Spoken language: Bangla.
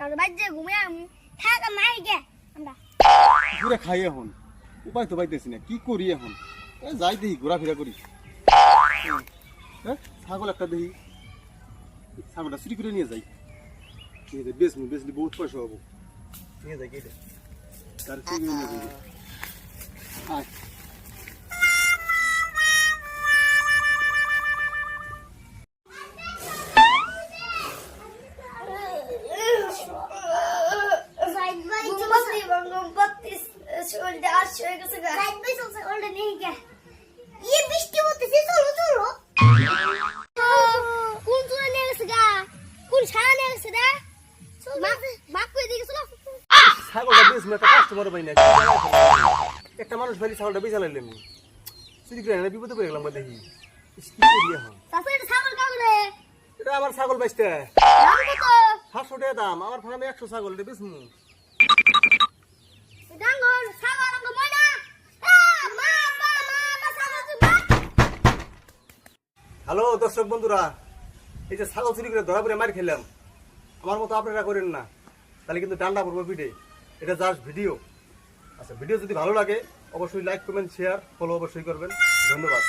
আর বাজে ঘুমিয়ে থাক মাই গে আমরা পুরা খাই এখন উপায় তো পাইতেছি না কি করি এখন যাই দেখি ঘোরাফেরা করি ছাগল একটা দেখি ছাগলটা চুরি করে নিয়ে যাই বেশলি বহুত পয়সা হবো নিয়ে যাই কেটে তার চুরি করে নিয়ে যাই আয় ছাগলটা বেশ একটা কাস্টমার পাই না একটা মানুষ ফেলি ছাগলটা বেঁচে লাইলাম চুরি করে না বিপদে পড়ে গেলাম দেখি কি করি এখন এটা আমার ছাগল বেচতে 700 টাকা দাম আমার ফার্মে 100 ছাগল এটা বেশ হ্যালো দর্শক বন্ধুরা এই যে ছাগল চুরি করে ধরা পড়ে মার খেলাম আমার মতো আপনারা করেন না তাহলে কিন্তু ডান্ডা পড়বো পিঠে এটা জাস্ট ভিডিও আচ্ছা ভিডিও যদি ভালো লাগে অবশ্যই লাইক কমেন্ট শেয়ার ফলো অবশ্যই করবেন ধন্যবাদ।